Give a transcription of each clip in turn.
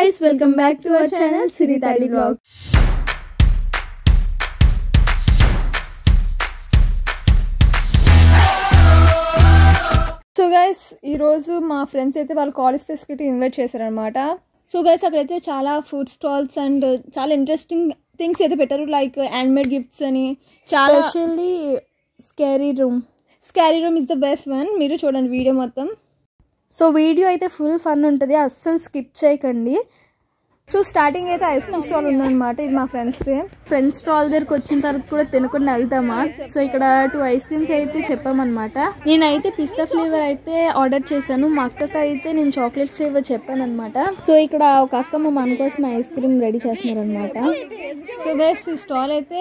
guys, welcome back to our channel Siri Tadi Vlog. So guys, ee roju ma friends aithe vaal college fest ki invite chesaru anamata. So guys, akkadaithe chaala food stalls and chaala interesting things aithe pettaru like handmade gifts ani chaala especially scary room is the best one. Meeru chudandi video mottham. So video aithe full fun untadi, assal skip cheyakandi. So starting అయితే ice cream stall ఉందన్నమాట. ఇది మా friends stall దగ్గరకు వచ్చిన తర్వాత కూడా తినకుండా వెళ్తామా. So ఇక్కడ 2 ఐస్ క్రీమ్స్ అయితే చెప్పామన్నమాట. నేనైతే పిస్తా ఫ్లేవర్ అయితే ఆర్డర్ చేశాను, మా అక్కకి అయితే నేను చాక్లెట్ ఫ్లేవర్ చెప్పాను అనమాట. సో ఇక్కడ ఒక అక్క మా మన కోసం ఐస్ క్రీమ్ రెడీ చేస్తున్నారు అనమాట. సో గైస్ ఈ స్టాల్ అయితే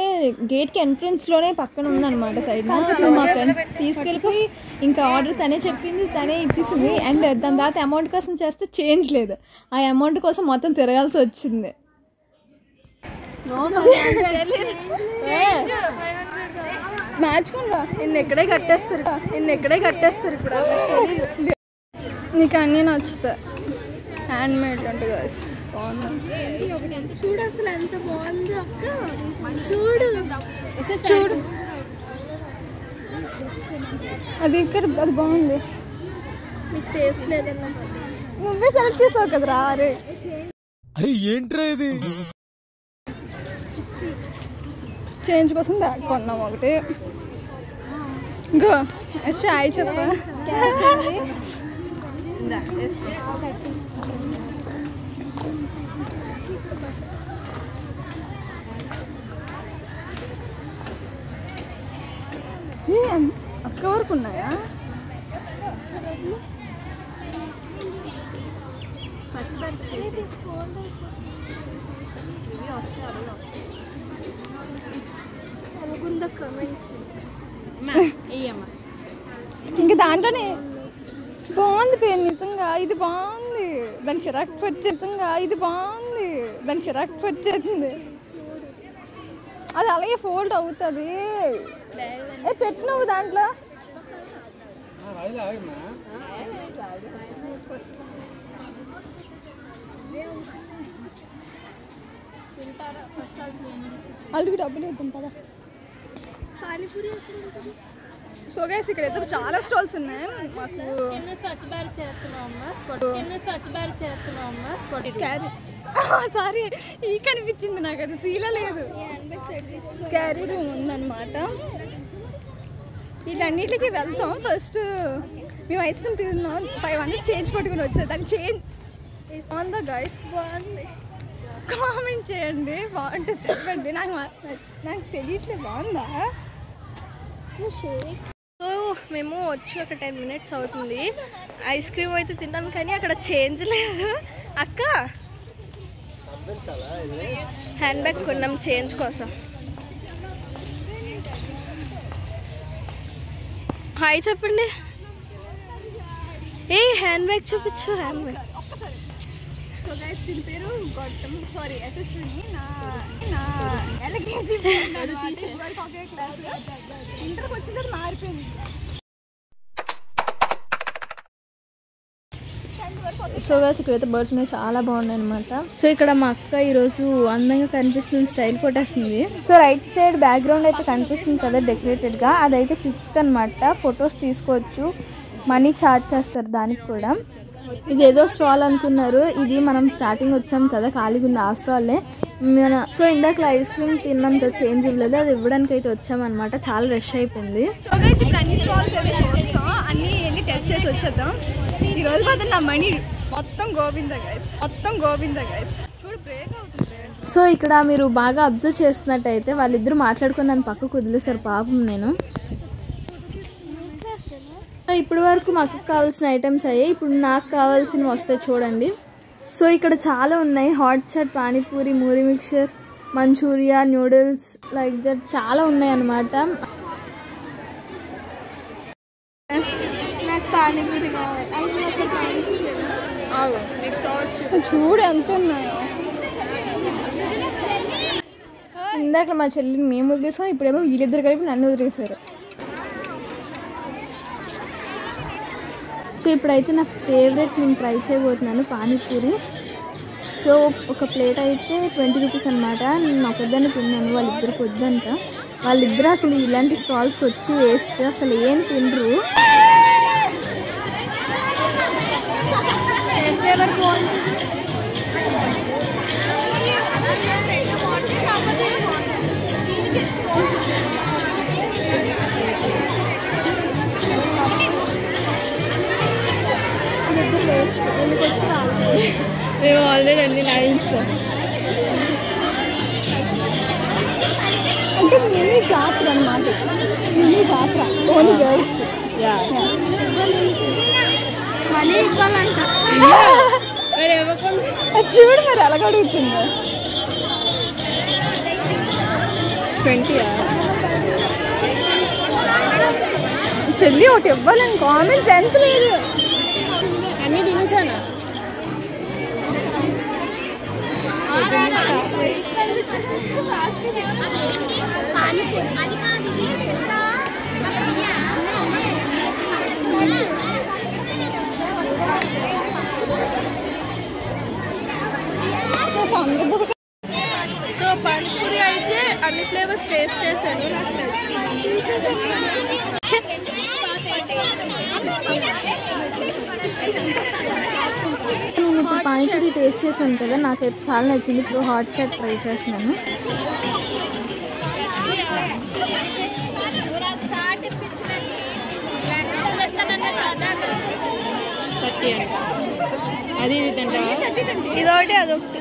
గేట్ కి ఎంట్రన్స్ లోనే పక్కన ఉందన్నమాట సైడ్. సో మా ఫ్రెండ్ తీసుకెళ్ళిపోయి ఇంకా ఆర్డర్ తనే చెప్పింది, తనే ఇచ్చేసింది. అండ్ దాని తర్వాత అమౌంట్ కోసం చేస్తే చేంజ్ లేదు, ఆ అమౌంట్ కోసం మొత్తం తిరగాల్సి వచ్చింది. మార్చుకోండి, నిన్ను ఎక్కడే కట్టేస్తారు ఇప్పుడు. నీకు అన్నీ నచ్చుతాయి, హ్యాండ్ మేడ్ అంటే గైస్ బాగుంది. చూడు అసలు ఎంత బాగుంది అక్క, చూడు అది ఇక్కడ అది బాగుంది. మీకు టేస్ట్ లేదన్నా, నువ్వే సెలెక్ట్ చేసావు కదరా. అరే ఏంట్రా ఇది, చేంజ్ కోసం బ్యాగ్ కొన్నాం ఒకటి. గో హాయ్ చెప్ప. అక్క వరకు ఉన్నాయా? ఇంకా దాంట్లోనే బాగుంది పేరు నిజంగా. ఇది బాగుంది, దాని చిరాకు వచ్చేసింది. అది అలాగే ఫోల్డ్ అవుతుంది. పెట్టు నువ్వు దాంట్లో. అల్లుకి డబ్బులు ఇద్దాం పదా. సో గైస్ ఇక్కడైతే చాలా స్టాల్స్ ఉన్నాయి. మాకు సారీ ఈ కనిపించింది నాకు, అది సీల లేదు. స్కారీ రూమ్ ఉందన్నమాట. వీటన్నిటికి వెళ్తాం. ఫస్ట్ మేము ఐస్ క్రీమ్ తిన్నాం, 500 చేంజ్ పట్టుకుని వచ్చాం. దానికి చేంజ్ బాగుందా గైస్? బాగుంది, కామెంట్ చేయండి. బాగుంటే చెప్పండి, నాకు తెలియట్లేదు బాగుందా. సో మేము వచ్చి ఒక 10 minutes అవుతుంది. ఐస్ క్రీమ్ అయితే తిన్నాం కానీ అక్కడ చేంజ్ లేదు. అక్క హ్యాండ్ బ్యాగ్ కొన్నాం చేంజ్ కోసం. హాయ్ చెప్పండి. ఏ హ్యాండ్ బ్యాగ్ చూపించు, హ్యాండ్ బ్యాగ్. సో గైస్ దీని పేరు గౌతమ్, సారీ యశస్విని. నా ఎల్కేజీ ఒకే క్లాస్, ఇంటర్కి వచ్చిన తర్వాత మారిపోయింది. సో గైస్ ఇక్కడైతే బర్డ్స్ ఉన్నాయి, చాలా బాగున్నాయి అనమాట. సో ఇక్కడ మా అక్క ఈరోజు అందంగా కనిపిస్తుంది, స్టైల్ కొట్టేస్తుంది. సో రైట్ సైడ్ బ్యాక్గ్రౌండ్ అయితే కనిపిస్తుంది కదా డెకరేటెడ్గా, అదైతే కిడ్స్కి అనమాట. ఫొటోస్ తీసుకోవచ్చు, మనీ ఛార్జ్ చేస్తారు దానికి కూడా. ఇది ఏదో స్టాల్ అనుకున్నారు, ఇది మనం స్టార్టింగ్ వచ్చాం కదా ఖాళీగా ఉంది ఆ స్టాల్లే. సో ఇందాక ఐస్ క్రీమ్ తిన్నాం కదా, చేంజ్ ఇవ్వలేదు, అది ఇవ్వడానికి అయితే వచ్చామన్నమాట. చాలా రష్ అయిపోయింది. ఇప్పుడు అన్ని స్టాల్స్ అయితే చూస్తాం, అన్ని వెళ్ళి టెస్ట్ చేసి వచ్చేద్దాం. ఈరోజు మాత్రం నా మనీ మొత్తం గోవిందా గైస్. చూడు బ్రేక్ అవుతుంది. సో ఇక్కడ మీరు బాగా అబ్జర్వ్ చేస్తున్నట్టయితే వాళ్ళిద్దరు మాట్లాడుకుని నన్ను పక్కకు వదిలేసారు పాపం. నేను ఇప్పటి వరకు మాకు కావాల్సిన ఐటమ్స్ అయ్యాయి, ఇప్పుడు నాకు కావాల్సినవి వస్తాయి చూడండి. సో ఇక్కడ చాలా ఉన్నాయి, హాట్ చాట్, పానీపూరి, మూరి mixture, manchurian, noodles, like that చాలా ఉన్నాయి అన్నమాట. నాకు పానీపూరి కావాలి. చూడు ఎంత ఉన్నాయో. ఇందాక మా చెల్లిని మేము వదిలేసాం, ఇప్పుడేమో వీళ్ళిద్దరు కలిపి నన్ను వదిలేశారు. సో ఇప్పుడైతే నా ఫేవరెట్ నేను ట్రై చేయబోతున్నాను పానీపూరి. సో ఒక ప్లేట్ అయితే 20 రూపీస్ అనమాట. నేను ఒకదాన్ని తిన్నాను, వాళ్ళిద్దరికి వద్దంట. వాళ్ళిద్దరు అసలు ఇలాంటి స్టాల్స్కి వచ్చి వేస్ట్, అసలు ఏం తినరు. ఇద్దరు వేస్ట్, ఎందుకు వచ్చి రావాలి. మేము ఆల్రెడీ అన్ని లైన్స్ అంటే మినీ జాతర అన్నమాట. మినీ జాతర ఓన్లీ గర్ల్స్. మనీ ఇవ్వాలంట. చూడు మరి ఎలాగ అడుగుతుందో. 20 చెల్లి ఒకటి ఇవ్వాలని కామన్ సెన్స్ లేదు. అన్ని తినేసానా? సో పానీపూరి అయితే అన్ని ఫ్లేవర్స్ టేస్ట్ చేశాను, నాకు నేను ఇప్పుడు పానీపూరి టేస్ట్ చేశాను కదా, నాకైతే చాలా నచ్చింది. ఇప్పుడు హాట్ చాట్ ట్రై చేస్తున్నాను. అది ఇదొకటి అదొకటి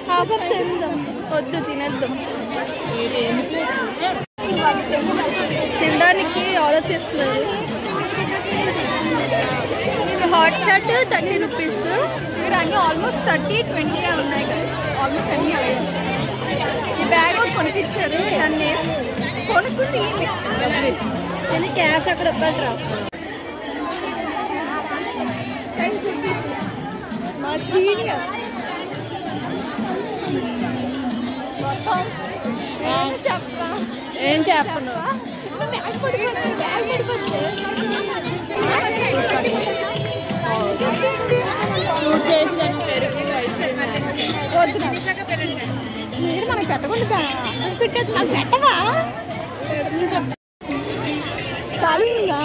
హాఫ్ ఆఫ్ తిందాం. వద్దు తినేద్దాం, తినడానికి ఆలోచిస్తున్నారు. Hot chaat 30 rupees. ఇక్కడ అన్నీ ఆల్మోస్ట్ 30-20 ఉన్నాయి కదా, ఆల్మోస్ట్ అన్నీ అలాగే. ఈ బ్యాగ్ కూడా కొనిపించారు, దాన్ని వేసి కొనుక్కుంది. కానీ క్యాష్ అక్కడ ఇవ్వట్రా. మా సీనియర్ ఏం చెప్పను. మీరు మనకు పెట్టకుండా పెట్టేది, నాకు పెట్టవా? కాలిందా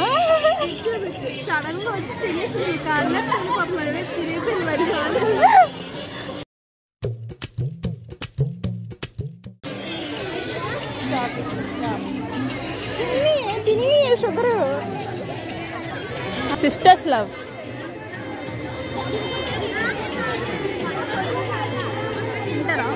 సడన్ గా వచ్చి తినేసి కాళ్ళ తినే పిల్లవాడి కాదు. తిని షుగర్ సిస్టర్స్ లవ్. తింటారా?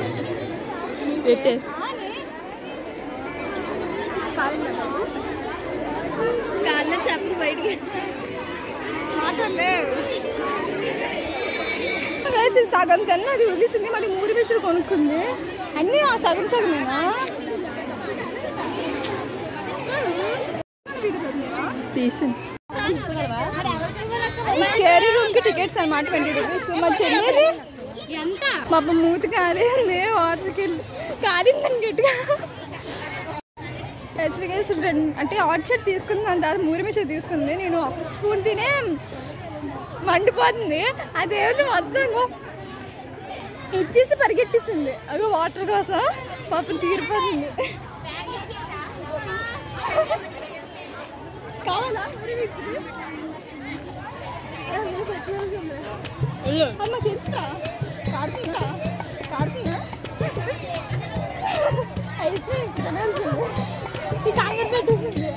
కాళ్ళ చెప్పు బయటికి సగం తిన్నా, అది వదిలేసింది. మళ్ళీ 3 పీసులు కొనుక్కుంది. అన్నీ ఆ సగం సగమేనా? తీసింది. స్కేరీ రూమ్ కి టికెట్స్ అనమాట 20 రూపీస్. మా చెల్లిది పాప మూతి కాలింది, వాటర్కి కాలిందని గట్టిగా. యాక్చువల్గా అంటే హాట్ షాట్ తీసుకుంది, దాని తర్వాత 3 పీసులు తీసుకుంది. నేను ఒక స్పూన్ తినే మండిపోతుంది. అదేమిటి మొత్తం ఇచ్చేసి పరిగెట్టిస్తుంది. అవి వాటర్ కోసం పాపం తీరిపోతుంది. కావాలా అమ్మ? తెలుసా కాడుతుందా? కాడుతుందా? అయితే తినాల్సింది. ఈ కాంగర్ పెట్టేసింది.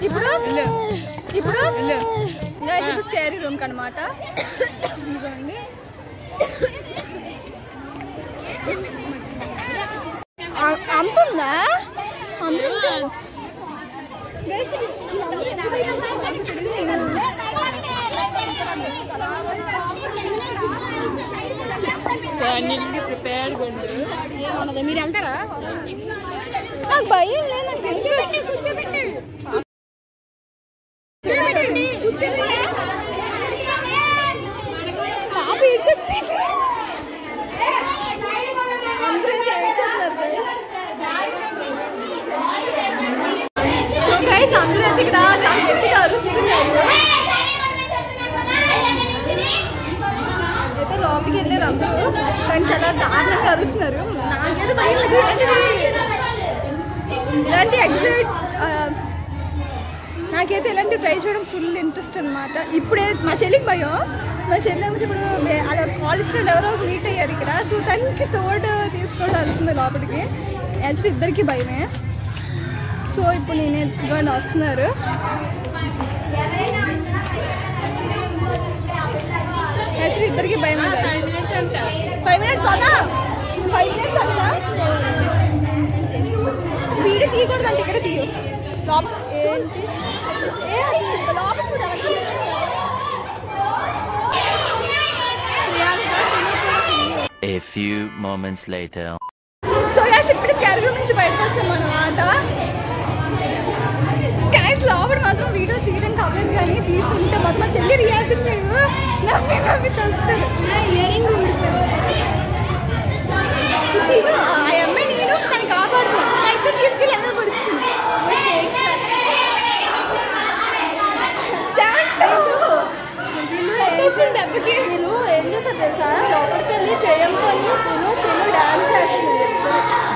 ఇప్పుడు ఇప్పుడు ఇప్పుడు స్కేరీ రూమ్ కనమాట. ఇదిగోండి, అంతుందా? మీరు వెళ్తారా? నాకు భయం లేదు. కూర్చోబెట్టి పాప ఏడ్చేస్తుంది. సో గైస్ అందరూ ఇక్కడ అరుస్తున్నారు. ఇలాంటి ఎగ్జిబిట్ నాకైతే ఇలాంటి ట్రై చేయడం ఫుల్ ఇంట్రెస్ట్ అనమాట. ఇప్పుడే మా చెల్లికి భయం. మా చెల్లి ఏమో ఇప్పుడు అలా కాలేజ్ ఫ్రెండ్ ఎవరో మీట్ అయ్యారు ఇక్కడ. సో తనకి తోడు తీసుకోవడం వెళ్తుంది లోపలికి. యాక్చువల్లీ ఇద్దరికి భయమే. సో ఇప్పుడు నేను ఇవ్వండి వస్తున్నారు. యాక్చువల్లీ ఇద్దరికి భయమే. 5 minutes అన్నా 5 minutes అన్నా వీడియో తీయకూడదంటే ఇక్కడ తీయు. A few moments later. So gas ఇప్పుడు క్యారియర్ నుంచి బయటకు వచ్చాము అన్నమాట. గ్యాస్ లోపల మాత్రం వీడియో తీయడం కాలేదు కానీ తీసుకుంటే మాత్రం మా చెల్లి రియాక్షన్ లేదు. నవ్వి చూస్తారు. ఆ అమ్మాయి నేను తను కాపాడుతున్నాను. నా ఇద్దరు తీసుకెళ్ళి ఎలా పడుతుంది. నేను ఏం చేస్తా తెలుసా, లోపలికి వెళ్ళి దెయ్యంతో తిను డాన్స్ చేస్తుంది.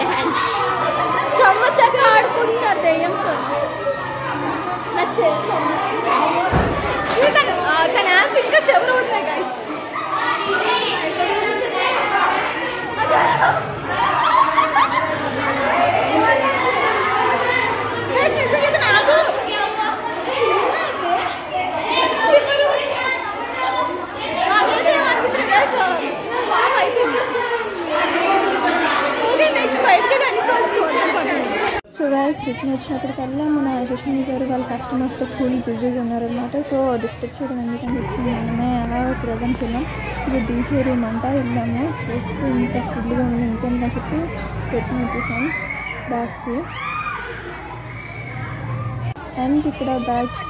డాన్స్ చమ్మచక్క ఆడుకుంటున్నారు దెయ్యంతో. నా చేతిలో తన యాన్స్ ఇంకా షవర్ అవుతున్నాయి గైస్. నాకు సో గైస్ రిటర్న్ వచ్చినప్పటికల్లా మన సుష్మిత గారు వాళ్ళ కస్టమర్స్తో ఫుల్ బిజీగా ఉన్నారనమాట. సో డిస్టర్బ్ చేయడం ఎందుకంటే వచ్చింది మనమే అలా తిరగడానికి వెళ్ళాం. ఇది డీజే రూమ్ అంట వెళ్ళాము. చూస్తే ఇంత ఫుల్గా ఉంది ఇంకెంతని చెప్పి రిటర్న్ వచ్చేసాం బ్యాగ్కి. అండ్ ఇక్కడ బ్యాగ్స్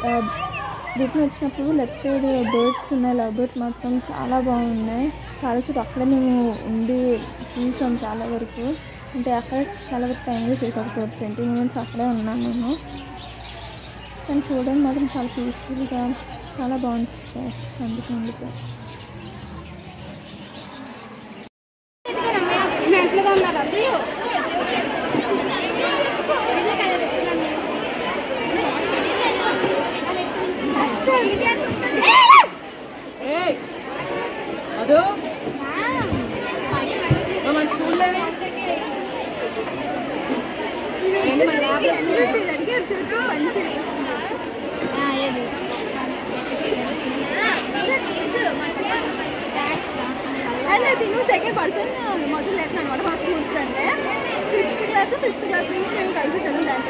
రిటర్న్ వచ్చినప్పుడు లెఫ్ట్ సైడ్ బర్డ్స్ ఉన్నాయి. లవ్ బర్డ్స్ మాత్రం చాలా బాగున్నాయి. చాలాసేపు అక్కడే మేము ఉండి చూసాం చాలా వరకు. అంటే అక్కడ చాలా వరకు టైం వేస్ట్ చేసాం. 20 minutes అక్కడే ఉన్నాను నేను. కానీ చూడడం మాత్రం చాలా పీస్ఫుల్గా చాలా బాగుంది ప్లేస్. అందుకు అదో మన స్కూల్లో అండ్ తిను సెకండ్ పర్సన్ మొదలు లేకుండా అనమాట. ఫస్ట్ స్కూల్స్ అంటే 5th class 6th class నుంచి మేము కలిసి చదువుతాం.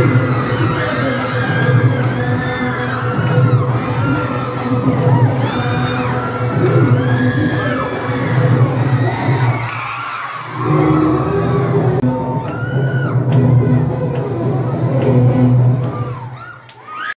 బాగుంది.